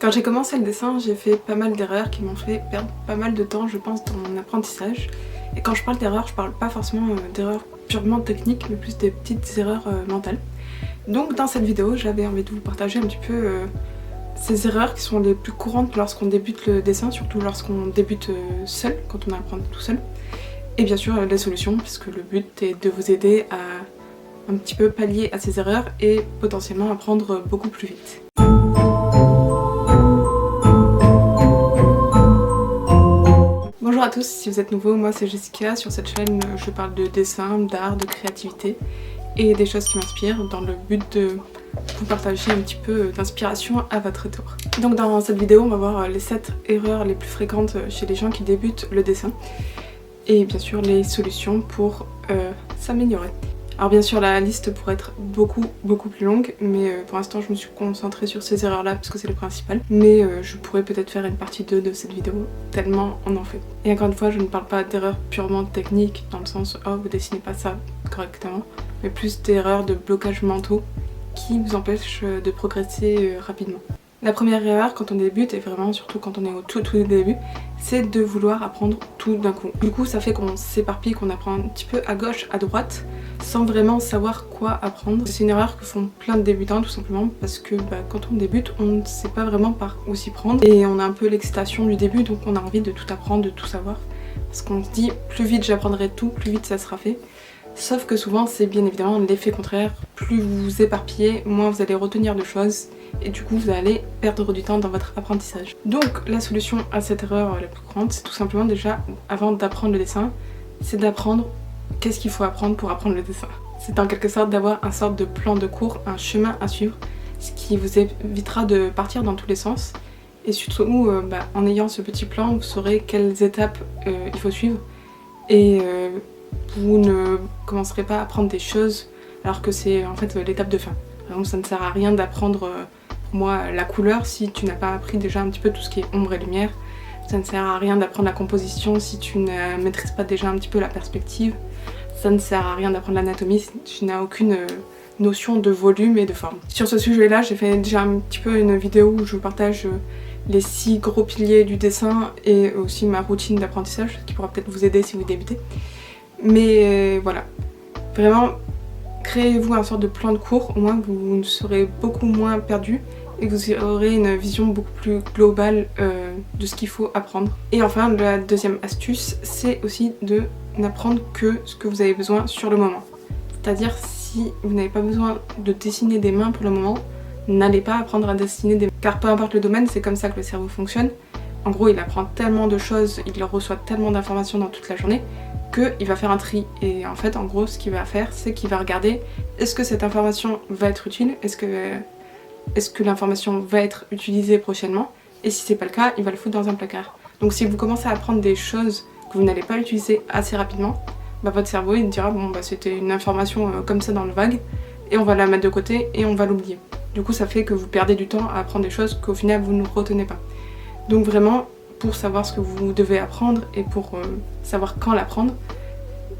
Quand j'ai commencé le dessin, j'ai fait pas mal d'erreurs qui m'ont fait perdre pas mal de temps, je pense, dans mon apprentissage. Et quand je parle d'erreurs, je parle pas forcément d'erreurs purement techniques, mais plus des petites erreurs mentales. Donc dans cette vidéo, j'avais envie de vous partager un petit peu ces erreurs qui sont les plus courantes lorsqu'on débute le dessin, surtout lorsqu'on débute seul, quand on apprend tout seul. Et bien sûr les solutions, puisque le but est de vous aider à un petit peu pallier à ces erreurs et potentiellement apprendre beaucoup plus vite. Bonjour à tous, si vous êtes nouveau, moi c'est Jessica. Sur cette chaîne, je parle de dessin, d'art, de créativité et des choses qui m'inspirent dans le but de vous partager un petit peu d'inspiration à votre tour. Donc dans cette vidéo, on va voir les 7 erreurs les plus fréquentes chez les gens qui débutent le dessin et bien sûr les solutions pour s'améliorer. Alors bien sûr la liste pourrait être beaucoup plus longue, mais pour l'instant je me suis concentrée sur ces erreurs là parce que c'est le principal. Mais je pourrais peut-être faire une partie 2 de cette vidéo, tellement on en fait. Et encore une fois, je ne parle pas d'erreurs purement techniques, dans le sens oh vous dessinez pas ça correctement, mais plus d'erreurs de blocages mentaux qui vous empêchent de progresser rapidement. La première erreur quand on débute, et vraiment surtout quand on est au tout début, c'est de vouloir apprendre tout d'un coup. Du coup ça fait qu'on s'éparpille, qu'on apprend un petit peu à gauche, à droite, sans vraiment savoir quoi apprendre. C'est une erreur que font plein de débutants tout simplement parce que quand on débute, on ne sait pas vraiment par où s'y prendre et on a un peu l'excitation du début, donc on a envie de tout apprendre, de tout savoir. Parce qu'on se dit plus vite j'apprendrai tout, plus vite ça sera fait. Sauf que souvent c'est bien évidemment l'effet contraire. Plus vous vous éparpillez, moins vous allez retenir de choses et du coup vous allez perdre du temps dans votre apprentissage. Donc la solution à cette erreur la plus courante, c'est tout simplement déjà, avant d'apprendre le dessin, c'est d'apprendre qu'est-ce qu'il faut apprendre pour apprendre le dessin. C'est en quelque sorte d'avoir un sorte de plan de cours, un chemin à suivre, ce qui vous évitera de partir dans tous les sens. Et surtout, en ayant ce petit plan, vous saurez quelles étapes il faut suivre. Et vous ne commencerez pas à apprendre des choses alors que c'est en fait l'étape de fin. Par exemple, ça ne sert à rien d'apprendre, pour moi, la couleur si tu n'as pas appris déjà un petit peu tout ce qui est ombre et lumière. Ça ne sert à rien d'apprendre la composition si tu ne maîtrises pas déjà un petit peu la perspective. Ça ne sert à rien d'apprendre l'anatomie si tu n'as aucune notion de volume et de forme. Sur ce sujet-là, j'ai fait déjà un petit peu une vidéo où je vous partage les 6 gros piliers du dessin et aussi ma routine d'apprentissage, qui pourra peut-être vous aider si vous débutez. Mais voilà, vraiment, créez-vous un sorte de plan de cours, au moins vous serez beaucoup moins perdu et que vous aurez une vision beaucoup plus globale de ce qu'il faut apprendre. Et enfin, la deuxième astuce, c'est aussi de n'apprendre que ce que vous avez besoin sur le moment. C'est-à-dire, si vous n'avez pas besoin de dessiner des mains pour le moment, n'allez pas apprendre à dessiner des mains. Car peu importe le domaine, c'est comme ça que le cerveau fonctionne. En gros, il apprend tellement de choses, il reçoit tellement d'informations dans toute la journée, qu'il va faire un tri. Et en fait, en gros, ce qu'il va faire, c'est qu'il va regarder est-ce que cette information va être utile, est-ce que l'information va être utilisée prochainement, et si c'est pas le cas, il va le foutre dans un placard. Donc si vous commencez à apprendre des choses que vous n'allez pas utiliser assez rapidement, votre cerveau il dira bon c'était une information comme ça dans le vague, et on va la mettre de côté et on va l'oublier. Du coup ça fait que vous perdez du temps à apprendre des choses qu'au final vous ne retenez pas. Donc vraiment, pour savoir ce que vous devez apprendre et pour savoir quand l'apprendre,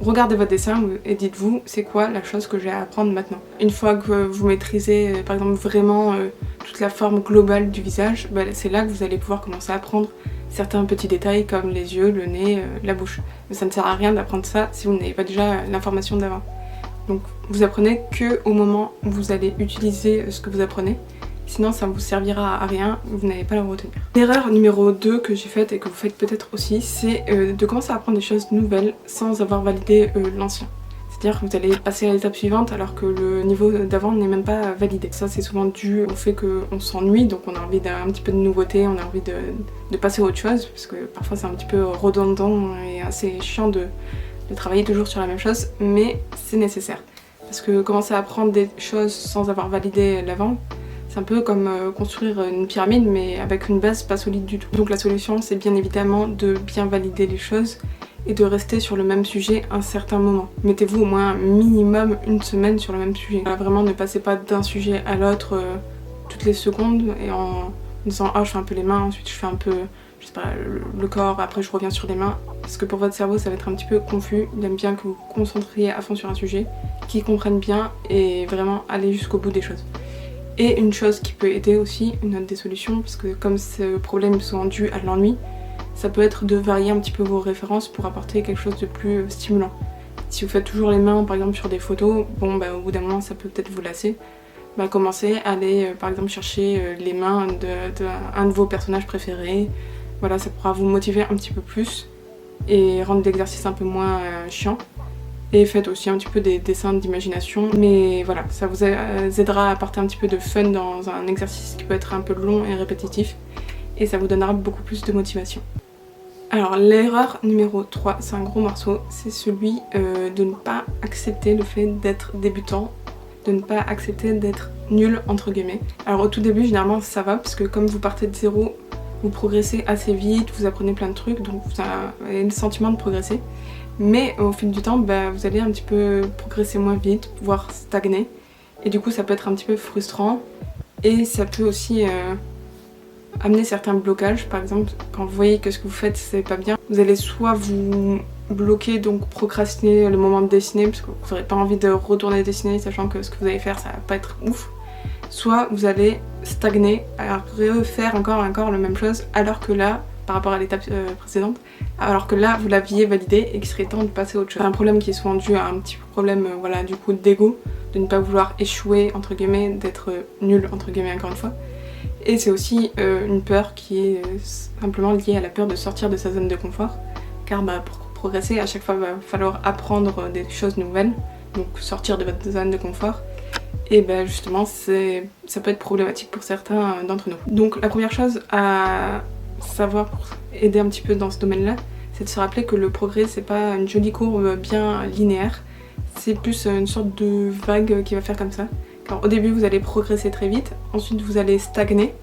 regardez votre dessin et dites-vous c'est quoi la chose que j'ai à apprendre maintenant. Une fois que vous maîtrisez par exemple vraiment toute la forme globale du visage, c'est là que vous allez pouvoir commencer à apprendre certains petits détails comme les yeux, le nez, la bouche. Mais ça ne sert à rien d'apprendre ça si vous n'avez pas déjà l'information d'avant. Donc vous apprenez que au moment où vous allez utiliser ce que vous apprenez. Sinon ça ne vous servira à rien, vous n'allez pas le retenir. L'erreur numéro 2 que j'ai faite et que vous faites peut-être aussi, c'est de commencer à apprendre des choses nouvelles sans avoir validé l'ancien. C'est-à-dire que vous allez passer à l'étape suivante alors que le niveau d'avant n'est même pas validé. Ça c'est souvent dû au fait qu'on s'ennuie, donc on a envie d'un petit peu de nouveauté, on a envie de passer à autre chose, parce que parfois c'est un petit peu redondant et assez chiant de travailler toujours sur la même chose, mais c'est nécessaire. Parce que commencer à apprendre des choses sans avoir validé l'avant, c'est un peu comme construire une pyramide mais avec une base pas solide du tout. Donc la solution c'est bien évidemment de bien valider les choses et de rester sur le même sujet un certain moment. Mettez-vous au moins minimum une semaine sur le même sujet. Vraiment ne passez pas d'un sujet à l'autre toutes les secondes et en disant ah je fais un peu les mains, ensuite je fais un peu je sais pas, le corps, après je reviens sur les mains. Parce que pour votre cerveau ça va être un petit peu confus. Il aime bien que vous vous concentriez à fond sur un sujet, qu'il comprenne bien et vraiment aller jusqu'au bout des choses. Et une chose qui peut aider aussi, une autre des solutions, parce que comme ce problème est souvent dû à l'ennui, ça peut être de varier un petit peu vos références pour apporter quelque chose de plus stimulant. Si vous faites toujours les mains par exemple sur des photos, bon bah au bout d'un moment ça peut peut-être vous lasser. Bah commencez à aller par exemple chercher les mains d'un de vos personnages préférés. Voilà, ça pourra vous motiver un petit peu plus et rendre l'exercice un peu moins chiant. Et faites aussi un petit peu des dessins d'imagination. Mais voilà, ça vous aidera à apporter un petit peu de fun dans un exercice qui peut être un peu long et répétitif. Et ça vous donnera beaucoup plus de motivation. Alors l'erreur numéro 3, c'est un gros morceau, c'est celui de ne pas accepter le fait d'être débutant, de ne pas accepter d'être nul entre guillemets. Alors au tout début généralement ça va parce que comme vous partez de zéro, vous progressez assez vite, vous apprenez plein de trucs, donc vous avez le sentiment de progresser. Mais au fil du temps, bah, vous allez un petit peu progresser moins vite, voire stagner. Et du coup ça peut être un petit peu frustrant. Et ça peut aussi amener certains blocages. Par exemple, quand vous voyez que ce que vous faites c'est pas bien, vous allez soit vous bloquer, donc procrastiner le moment de dessiner, parce que vous n'aurez pas envie de retourner dessiner, sachant que ce que vous allez faire ça va pas être ouf. Soit vous allez stagner, à refaire encore la même chose, alors que là, par rapport à l'étape précédente, alors que là vous l'aviez validé et qu'il serait temps de passer à autre chose. C'est un problème qui est souvent dû à un petit problème voilà, du coup d'ego, de ne pas vouloir échouer entre guillemets, d'être nul entre guillemets encore une fois. Et c'est aussi une peur qui est simplement liée à la peur de sortir de sa zone de confort, car bah, pour progresser à chaque fois il va falloir apprendre des choses nouvelles, donc sortir de votre zone de confort. Et ben justement ça peut être problématique pour certains d'entre nous. Donc la première chose à savoir pour aider un petit peu dans ce domaine-là, c'est de se rappeler que le progrès c'est pas une jolie courbe bien linéaire, c'est plus une sorte de vague qui va faire comme ça. Car au début vous allez progresser très vite, ensuite vous allez stagner,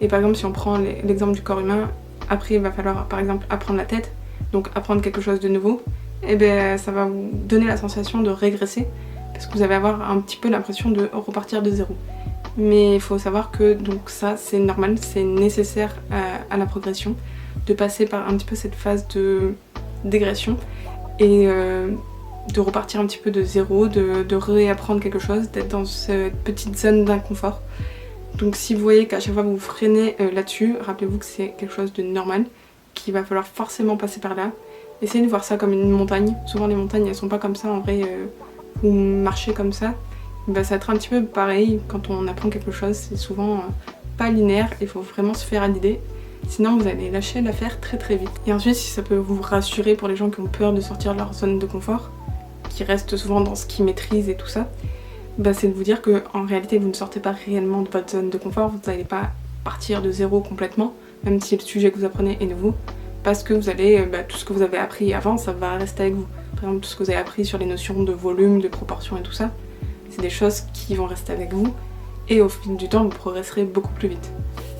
et par exemple si on prend l'exemple du corps humain, après il va falloir par exemple apprendre la tête, donc apprendre quelque chose de nouveau, et ben ça va vous donner la sensation de régresser, parce que vous allez avoir un petit peu l'impression de repartir de zéro. Mais il faut savoir que donc ça c'est normal, c'est nécessaire à la progression, de passer par un petit peu cette phase de dégression et de repartir un petit peu de zéro, de réapprendre quelque chose, d'être dans cette petite zone d'inconfort. Donc si vous voyez qu'à chaque fois vous vous freinez là-dessus, rappelez-vous que c'est quelque chose de normal, qu'il va falloir forcément passer par là. Essayez de voir ça comme une montagne. Souvent les montagnes elles sont pas comme ça en vrai, vous marchez comme ça. Bah, ça va être un petit peu pareil quand on apprend quelque chose, c'est souvent pas linéaire, il faut vraiment se faire à l'idée, sinon vous allez lâcher l'affaire très très vite. Et ensuite, si ça peut vous rassurer pour les gens qui ont peur de sortir de leur zone de confort, qui restent souvent dans ce qu'ils maîtrisent et tout ça, bah, c'est de vous dire que en réalité vous ne sortez pas réellement de votre zone de confort, vous n'allez pas partir de zéro complètement, même si le sujet que vous apprenez est nouveau, parce que vous allez, tout ce que vous avez appris avant, ça va rester avec vous. Par exemple, tout ce que vous avez appris sur les notions de volume, de proportion et tout ça, c'est des choses qui vont rester avec vous et au fil du temps vous progresserez beaucoup plus vite.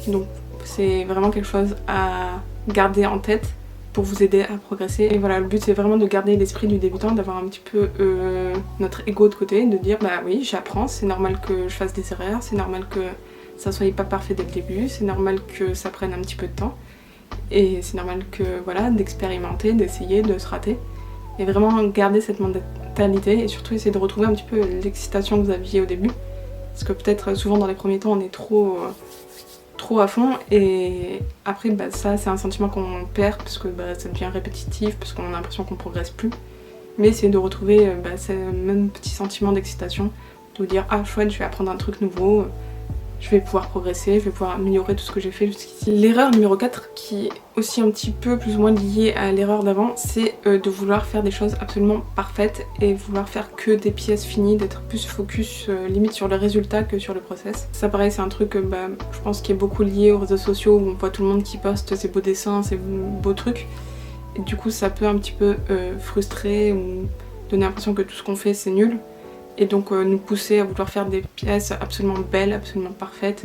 Donc c'est vraiment quelque chose à garder en tête pour vous aider à progresser. Et voilà, le but c'est vraiment de garder l'esprit du débutant, d'avoir un petit peu notre ego de côté, de dire bah oui j'apprends, c'est normal que je fasse des erreurs, c'est normal que ça soit pas parfait dès le début, c'est normal que ça prenne un petit peu de temps et c'est normal que voilà, d'expérimenter, d'essayer, de se rater. Et vraiment garder cette mentalité et surtout essayer de retrouver un petit peu l'excitation que vous aviez au début. Parce que peut-être souvent dans les premiers temps on est trop à fond et après bah, ça c'est un sentiment qu'on perd parce que bah, ça devient répétitif, parce qu'on a l'impression qu'on progresse plus. Mais essayer de retrouver ce même petit sentiment d'excitation, de vous dire ah chouette je vais apprendre un truc nouveau, je vais pouvoir progresser, je vais pouvoir améliorer tout ce que j'ai fait jusqu'ici. L'erreur numéro 4 qui est aussi un petit peu plus ou moins liée à l'erreur d'avant, c'est de vouloir faire des choses absolument parfaites et vouloir faire que des pièces finies, d'être plus focus limite sur le résultat que sur le process. Ça pareil c'est un truc je pense qui est beaucoup lié aux réseaux sociaux où on voit tout le monde qui poste ses beaux dessins, ses beaux trucs. Et du coup ça peut un petit peu frustrer ou donner l'impression que tout ce qu'on fait c'est nul. Et donc nous pousser à vouloir faire des pièces absolument belles, absolument parfaites.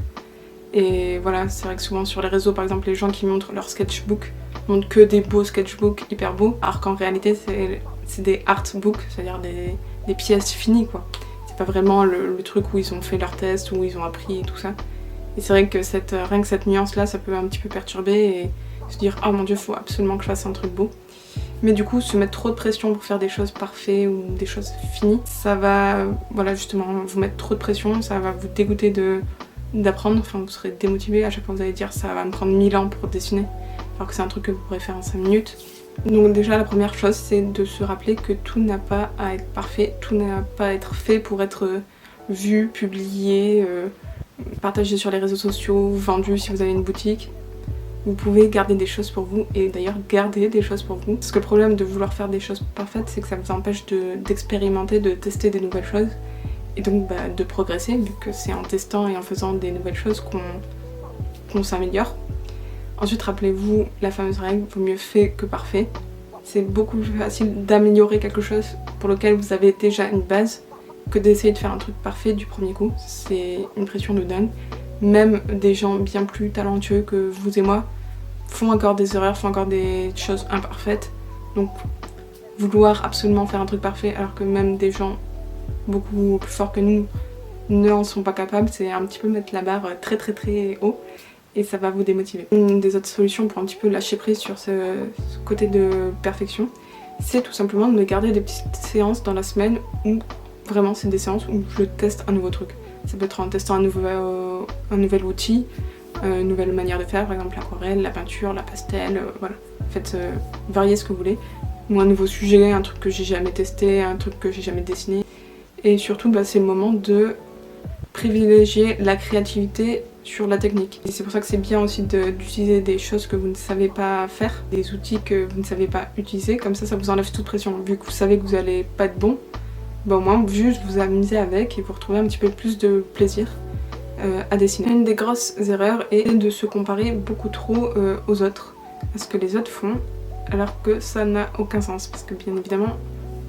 Et voilà, c'est vrai que souvent sur les réseaux, par exemple, les gens qui montrent leur sketchbook montrent que des beaux sketchbooks hyper beaux, alors qu'en réalité c'est des artbooks, c'est-à-dire des pièces finies quoi. C'est pas vraiment le truc où ils ont fait leurs tests, où ils ont appris et tout ça. Et c'est vrai que rien que cette nuance là, ça peut un petit peu perturber et se dire oh mon dieu, faut absolument que je fasse un truc beau. Mais du coup, se mettre trop de pression pour faire des choses parfaites ou des choses finies, ça va voilà, justement vous mettre trop de pression, ça va vous dégoûter de d'apprendre, enfin vous serez démotivé, à chaque fois vous allez dire ça va me prendre 1000 ans pour dessiner, alors que c'est un truc que vous pourrez faire en 5 minutes. Donc déjà la première chose c'est de se rappeler que tout n'a pas à être parfait, tout n'a pas à être fait pour être vu, publié, partagé sur les réseaux sociaux, vendu si vous avez une boutique. Vous pouvez garder des choses pour vous et d'ailleurs garder des choses pour vous. Parce que le problème de vouloir faire des choses parfaites, c'est que ça vous empêche d'expérimenter, de tester des nouvelles choses et donc de progresser, vu que c'est en testant et en faisant des nouvelles choses qu'on s'améliore. Ensuite, rappelez-vous la fameuse règle, vaut mieux fait que parfait. C'est beaucoup plus facile d'améliorer quelque chose pour lequel vous avez déjà une base que d'essayer de faire un truc parfait du premier coup. C'est une pression de dingue. Même des gens bien plus talentueux que vous et moi font encore des erreurs, font encore des choses imparfaites. Donc vouloir absolument faire un truc parfait alors que même des gens beaucoup plus forts que nous n'en sont pas capables, c'est un petit peu mettre la barre très très très haut et ça va vous démotiver. Une des autres solutions pour un petit peu lâcher prise sur ce côté de perfection, c'est tout simplement de garder des petites séances dans la semaine où vraiment c'est des séances où je teste un nouveau truc. Ça peut être en testant un nouvel outil, une nouvelle manière de faire, par exemple l'aquarelle, la peinture, la pastel, voilà. Faites varier ce que vous voulez. Ou un nouveau sujet, un truc que j'ai jamais testé, un truc que j'ai jamais dessiné. Et surtout, c'est le moment de privilégier la créativité sur la technique. Et c'est pour ça que c'est bien aussi d'utiliser des choses que vous ne savez pas faire, des outils que vous ne savez pas utiliser, comme ça vous enlève toute pression. Vu que vous savez que vous n'allez pas être bon, au moins juste vous amuser avec et vous retrouver un petit peu plus de plaisir à dessiner. Une des grosses erreurs est de se comparer beaucoup trop aux autres, à ce que les autres font, alors que ça n'a aucun sens, parce que bien évidemment,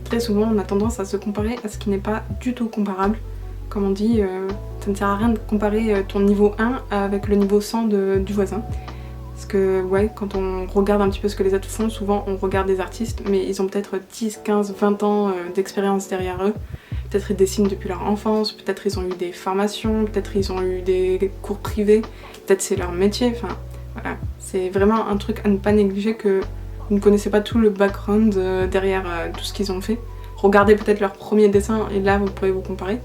très souvent on a tendance à se comparer à ce qui n'est pas du tout comparable. Comme on dit, ça ne sert à rien de comparer ton niveau 1 avec le niveau 100 du voisin. Parce que ouais, quand on regarde un petit peu ce que les autres font, souvent on regarde des artistes, mais ils ont peut-être 10, 15, 20 ans d'expérience derrière eux. Peut-être ils dessinent depuis leur enfance, peut-être ils ont eu des formations, peut-être ils ont eu des cours privés, peut-être c'est leur métier, enfin voilà. C'est vraiment un truc à ne pas négliger, que vous ne connaissez pas tout le background derrière tout ce qu'ils ont fait. Regardez peut-être leur premier dessin et là vous pourrez vous comparer.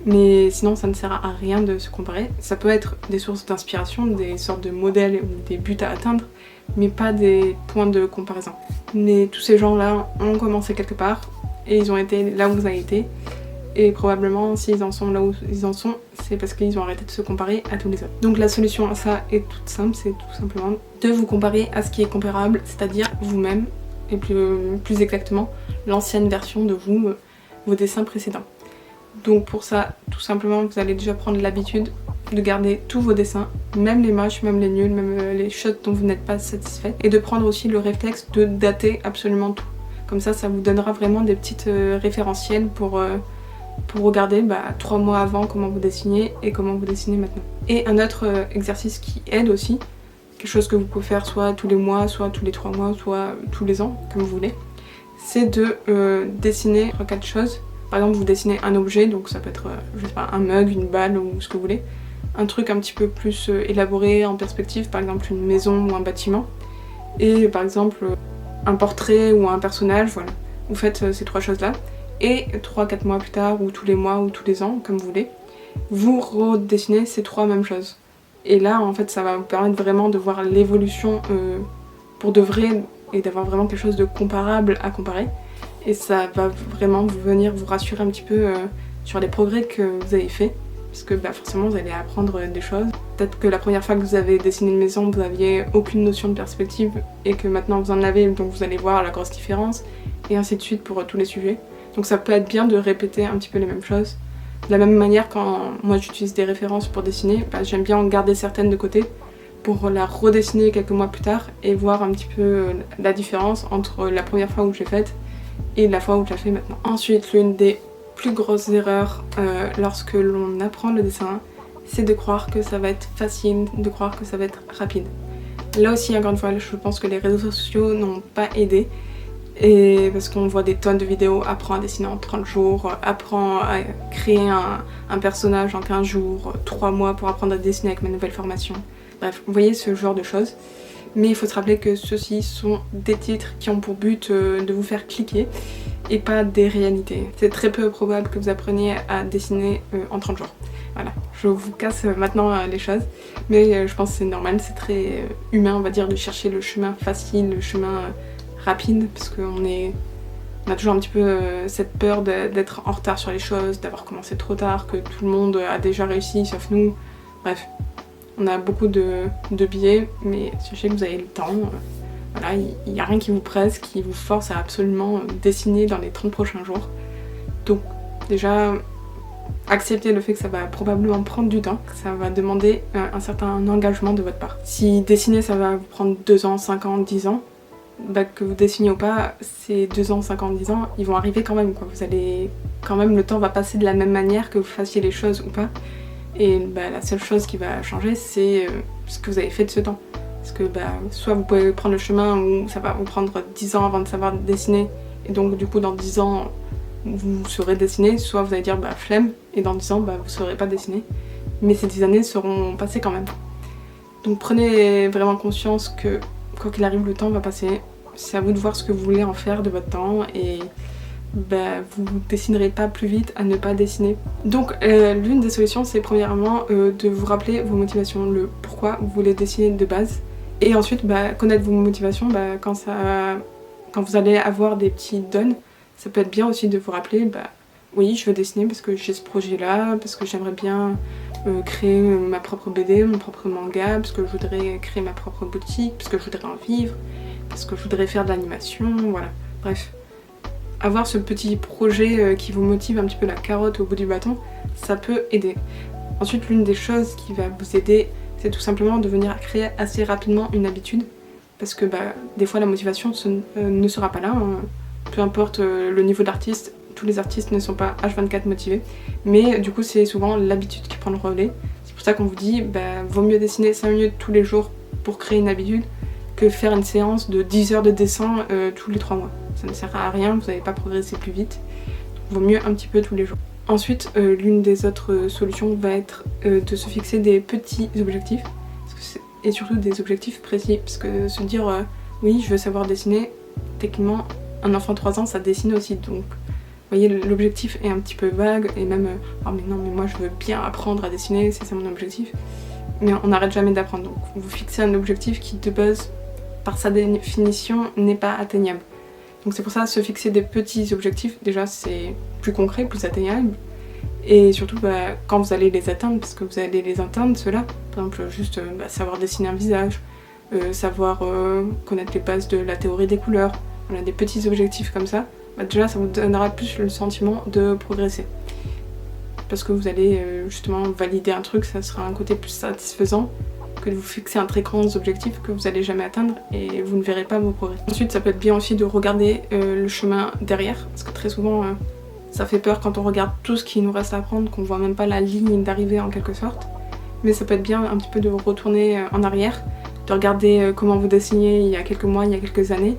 Mais sinon ça ne sert à rien de se comparer. Ça peut être des sources d'inspiration, des sortes de modèles ou des buts à atteindre, mais pas des points de comparaison. Mais tous ces gens-là ont commencé quelque part et ils ont été là où vous avez été. Et probablement s'ils en sont là où ils en sont, c'est parce qu'ils ont arrêté de se comparer à tous les autres. Donc la solution à ça est toute simple, c'est tout simplement de vous comparer à ce qui est comparable, c'est-à-dire vous-même, et plus exactement l'ancienne version de vous, vos dessins précédents. Donc pour ça, tout simplement, vous allez déjà prendre l'habitude de garder tous vos dessins, même les moches, même les nuls, même les choses dont vous n'êtes pas satisfait, et de prendre aussi le réflexe de dater absolument tout. Comme ça vous donnera vraiment des petites référentiels pour regarder 3 mois avant comment vous dessinez et comment vous dessinez maintenant. Et un autre exercice qui aide aussi, quelque chose que vous pouvez faire soit tous les mois, soit tous les 3 mois, soit tous les ans, comme vous voulez, c'est de dessiner 3-4 choses. Par exemple, vous dessinez un objet, donc ça peut être, je sais pas, un mug, une balle ou ce que vous voulez. Un truc un petit peu plus élaboré en perspective, par exemple une maison ou un bâtiment. Et par exemple, un portrait ou un personnage, voilà. Vous faites ces 3 choses-là. Et 3-4 mois plus tard, ou tous les mois, ou tous les ans, comme vous voulez, vous redessinez ces 3 mêmes choses. Et là, en fait, ça va vous permettre vraiment de voir l'évolution pour de vrai et d'avoir vraiment quelque chose de comparable à comparer. Et ça va vraiment venir vous rassurer un petit peu sur les progrès que vous avez fait, parce que forcément vous allez apprendre des choses. Peut-être que la première fois que vous avez dessiné une maison, vous n'aviez aucune notion de perspective et que maintenant vous en avez, donc vous allez voir la grosse différence, et ainsi de suite pour tous les sujets. Donc ça peut être bien de répéter un petit peu les mêmes choses. De la même manière, quand moi j'utilise des références pour dessiner, j'aime bien en garder certaines de côté pour la redessiner quelques mois plus tard et voir un petit peu la différence entre la première fois où je l'ai faite et la fois où je la fais maintenant. Ensuite, l'une des plus grosses erreurs lorsque l'on apprend le dessin, c'est de croire que ça va être facile, de croire que ça va être rapide. Là aussi, encore une fois, je pense que les réseaux sociaux n'ont pas aidé. Et parce qu'on voit des tonnes de vidéos, apprends à dessiner en 30 jours, apprends à créer un personnage en 15 jours, 3 mois pour apprendre à dessiner avec ma nouvelle formation. Bref, vous voyez ce genre de choses. Mais il faut se rappeler que ceux-ci sont des titres qui ont pour but de vous faire cliquer et pas des réalités. C'est très peu probable que vous appreniez à dessiner en 30 jours. Voilà, je vous casse maintenant les choses, mais je pense que c'est normal, c'est très humain on va dire de chercher le chemin facile, le chemin rapide, parce qu'on a toujours un petit peu cette peur d'être en retard sur les choses, d'avoir commencé trop tard, que tout le monde a déjà réussi sauf nous. Bref, on a beaucoup de biais, mais sachez que vous avez le temps. Voilà, il n'y a rien qui vous presse, qui vous force à absolument dessiner dans les 30 prochains jours. Donc déjà, acceptez le fait que ça va probablement prendre du temps, que ça va demander un certain engagement de votre part. Si dessiner ça va vous prendre 2 ans, 5 ans, 10 ans, bah, que vous dessiniez ou pas, ces 2 ans, 5 ans, 10 ans, ils vont arriver quand même, quoi. Vous allez quand même, le temps va passer de la même manière que vous fassiez les choses ou pas. Et bah, la seule chose qui va changer, c'est ce que vous avez fait de ce temps. Parce que bah, soit vous pouvez prendre le chemin où ça va vous prendre 10 ans avant de savoir dessiner, et donc du coup dans 10 ans vous saurez dessiner, soit vous allez dire bah flemme, et dans 10 ans bah, vous saurez pas dessiner. Mais ces 10 années seront passées quand même. Donc prenez vraiment conscience que quoi qu'il arrive, le temps va passer. C'est à vous de voir ce que vous voulez en faire de votre temps, et bah, vous dessinerez pas plus vite à ne pas dessiner. Donc l'une des solutions, c'est premièrement de vous rappeler vos motivations, le pourquoi vous voulez dessiner de base. Et ensuite, bah, connaître vos motivations, bah, quand vous allez avoir des petits dons, ça peut être bien aussi de vous rappeler, bah, oui, je veux dessiner parce que j'ai ce projet-là, parce que j'aimerais bien créer ma propre BD, mon propre manga, parce que je voudrais créer ma propre boutique, parce que je voudrais en vivre, parce que je voudrais faire de l'animation, voilà. Bref, avoir ce petit projet qui vous motive un petit peu, la carotte au bout du bâton, ça peut aider. Ensuite, l'une des choses qui va vous aider, c'est tout simplement de venir créer assez rapidement une habitude, parce que bah, des fois la motivation ne sera pas là, hein. Peu importe le niveau d'artiste, tous les artistes ne sont pas H24 motivés, mais du coup c'est souvent l'habitude qui prend le relais. C'est pour ça qu'on vous dit, bah, vaut mieux dessiner 5 minutes tous les jours pour créer une habitude que faire une séance de 10 heures de dessin tous les 3 mois. Ça ne sert à rien, vous n'allez pas progresser plus vite, donc vaut mieux un petit peu tous les jours. Ensuite, l'une des autres solutions va être de se fixer des petits objectifs, et surtout des objectifs précis, parce que se dire oui je veux savoir dessiner, techniquement un enfant de 3 ans ça dessine aussi, donc vous voyez l'objectif est un petit peu vague, et même oh mais non mais moi je veux bien apprendre à dessiner, c'est ça mon objectif, mais on n'arrête jamais d'apprendre. Donc vous fixez un objectif qui de base par sa définition n'est pas atteignable. Donc c'est pour ça, se fixer des petits objectifs, déjà c'est plus concret, plus atteignable, et surtout bah, quand vous allez les atteindre, parce que vous allez les atteindre ceux-là, par exemple juste bah, savoir dessiner un visage, savoir connaître les bases de la théorie des couleurs, voilà, des petits objectifs comme ça, bah, déjà ça vous donnera plus le sentiment de progresser. Parce que vous allez justement valider un truc, ça sera un côté plus satisfaisant que de vous fixer un très grand objectif que vous n'allez jamais atteindre et vous ne verrez pas vos progrès. Ensuite, ça peut être bien aussi de regarder le chemin derrière, parce que très souvent ça fait peur quand on regarde tout ce qui nous reste à apprendre, qu'on voit même pas la ligne d'arrivée en quelque sorte. Mais ça peut être bien un petit peu de retourner en arrière, de regarder comment vous dessiniez il y a quelques mois, il y a quelques années,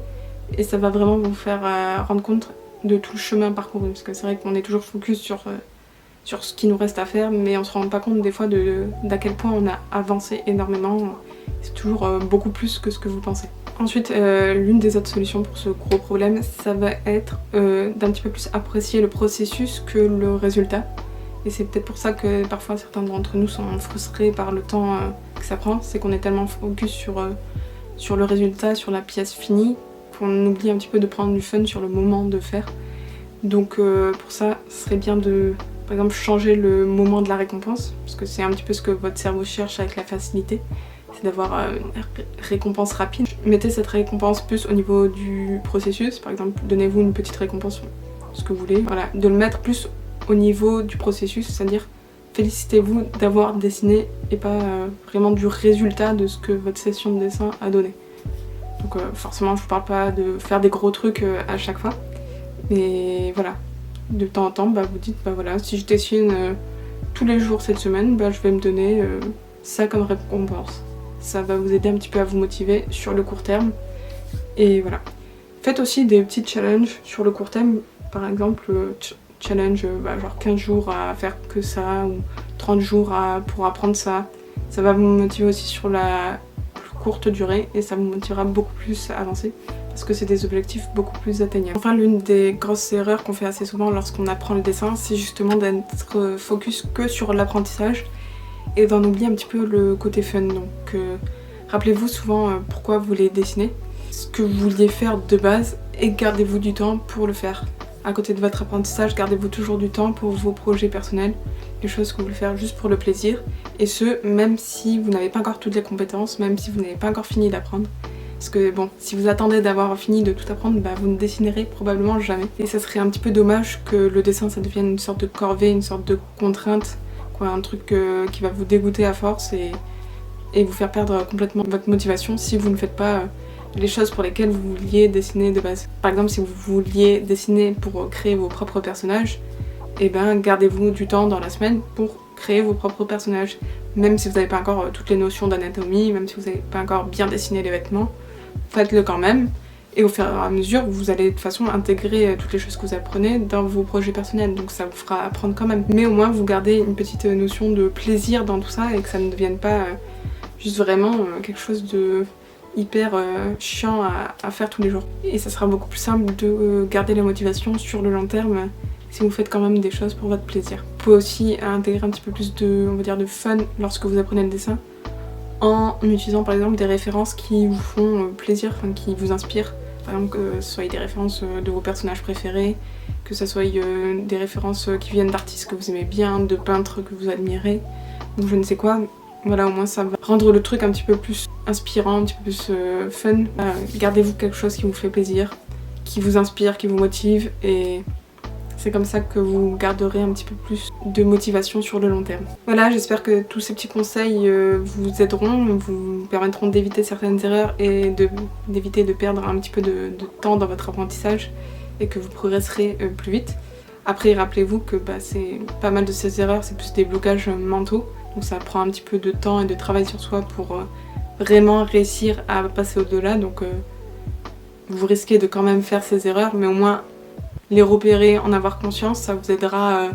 et ça va vraiment vous faire rendre compte de tout le chemin parcouru, parce que c'est vrai qu'on est toujours focus sur ce qui nous reste à faire, mais on se rend pas compte des fois d'à quel point on a avancé énormément. C'est toujours beaucoup plus que ce que vous pensez. Ensuite, l'une des autres solutions pour ce gros problème, ça va être d'un petit peu plus apprécier le processus que le résultat. Et c'est peut-être pour ça que parfois certains d'entre nous sont frustrés par le temps que ça prend, c'est qu'on est tellement focus sur le résultat, sur la pièce finie, qu'on oublie un petit peu de prendre du fun sur le moment de faire. Donc pour ça, ce serait bien de, par exemple, changer le moment de la récompense, parce que c'est un petit peu ce que votre cerveau cherche avec la facilité, c'est d'avoir une récompense rapide. Mettez cette récompense plus au niveau du processus, par exemple, donnez-vous une petite récompense, ce que vous voulez. Voilà, de le mettre plus au niveau du processus, c'est-à-dire félicitez-vous d'avoir dessiné et pas vraiment du résultat de ce que votre session de dessin a donné. Donc forcément, je vous parle pas de faire des gros trucs à chaque fois, mais voilà. De temps en temps, bah, vous dites, bah voilà, si je dessine tous les jours cette semaine, bah, je vais me donner ça comme récompense. Ça va vous aider un petit peu à vous motiver sur le court terme. Et voilà. Faites aussi des petits challenges sur le court terme. Par exemple, challenge bah, genre 15 jours à faire que ça, ou 30 jours pour apprendre ça. Ça va vous motiver aussi sur la plus courte durée, et ça vous motivera beaucoup plus à avancer. parce que c'est des objectifs beaucoup plus atteignables. Enfin, l'une des grosses erreurs qu'on fait assez souvent lorsqu'on apprend le dessin, c'est justement d'être focus que sur l'apprentissage et d'en oublier un petit peu le côté fun. Donc rappelez-vous souvent pourquoi vous voulez dessiner, ce que vous vouliez faire de base, et gardez-vous du temps pour le faire. À côté de votre apprentissage, gardez-vous toujours du temps pour vos projets personnels, les choses que vous voulez faire juste pour le plaisir, et ce, même si vous n'avez pas encore toutes les compétences, même si vous n'avez pas encore fini d'apprendre. Parce que bon, si vous attendez d'avoir fini de tout apprendre, bah vous ne dessinerez probablement jamais. Et ça serait un petit peu dommage que le dessin ça devienne une sorte de corvée, une sorte de contrainte, quoi, un truc qui va vous dégoûter à force et vous faire perdre complètement votre motivation si vous ne faites pas les choses pour lesquelles vous vouliez dessiner de base. Par exemple, si vous vouliez dessiner pour créer vos propres personnages, et ben gardez-vous du temps dans la semaine pour créer vos propres personnages. Même si vous n'avez pas encore toutes les notions d'anatomie, même si vous n'avez pas encore bien dessiné les vêtements, faites-le quand même. Et au fur et à mesure, vous allez de toute façon intégrer toutes les choses que vous apprenez dans vos projets personnels, donc ça vous fera apprendre quand même. Mais au moins vous gardez une petite notion de plaisir dans tout ça et que ça ne devienne pas juste vraiment quelque chose de hyper chiant à faire tous les jours. Et ça sera beaucoup plus simple de garder la motivation sur le long terme si vous faites quand même des choses pour votre plaisir. Vous pouvez aussi intégrer un petit peu plus de, on va dire, de fun lorsque vous apprenez le dessin en utilisant par exemple des références qui vous font plaisir, enfin qui vous inspirent. Par exemple que ce soit des références de vos personnages préférés, que ce soit des références qui viennent d'artistes que vous aimez bien, de peintres que vous admirez, ou je ne sais quoi. Voilà, au moins ça va rendre le truc un petit peu plus inspirant, un petit peu plus fun. Gardez-vous quelque chose qui vous fait plaisir, qui vous inspire, qui vous motive, et c'est comme ça que vous garderez un petit peu plus de motivation sur le long terme. Voilà, j'espère que tous ces petits conseils vous aideront, vous permettront d'éviter certaines erreurs et d'éviter de perdre un petit peu de temps dans votre apprentissage et que vous progresserez plus vite. Après, rappelez-vous que c'est pas mal de ces erreurs, c'est plus des blocages mentaux. Donc ça prend un petit peu de temps et de travail sur soi pour vraiment réussir à passer au-delà. Donc vous risquez de quand même faire ces erreurs, mais au moins les repérer, en avoir conscience, ça vous aidera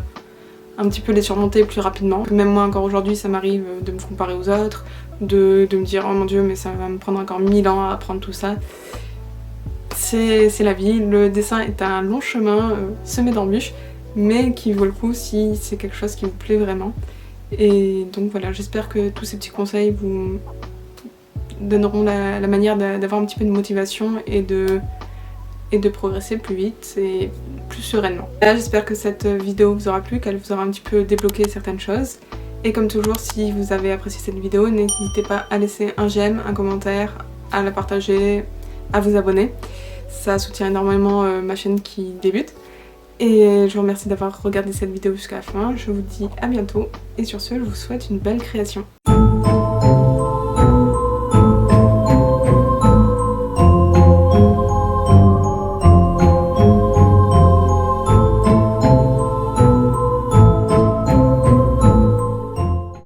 un petit peu les surmonter plus rapidement. Même moi encore aujourd'hui ça m'arrive de me comparer aux autres, de me dire oh mon dieu mais ça va me prendre encore 1000 ans à apprendre tout ça. C'est la vie, le dessin est un long chemin semé d'embûches, mais qui vaut le coup si c'est quelque chose qui vous plaît vraiment. Et donc voilà, j'espère que tous ces petits conseils vous donneront la manière d'avoir un petit peu de motivation et de progresser plus vite et plus sereinement. Là, j'espère que cette vidéo vous aura plu, qu'elle vous aura un petit peu débloqué certaines choses. Et comme toujours, si vous avez apprécié cette vidéo, n'hésitez pas à laisser un j'aime, un commentaire, à la partager, à vous abonner. Ça soutient énormément ma chaîne qui débute. Et je vous remercie d'avoir regardé cette vidéo jusqu'à la fin. Je vous dis à bientôt et sur ce, je vous souhaite une belle création.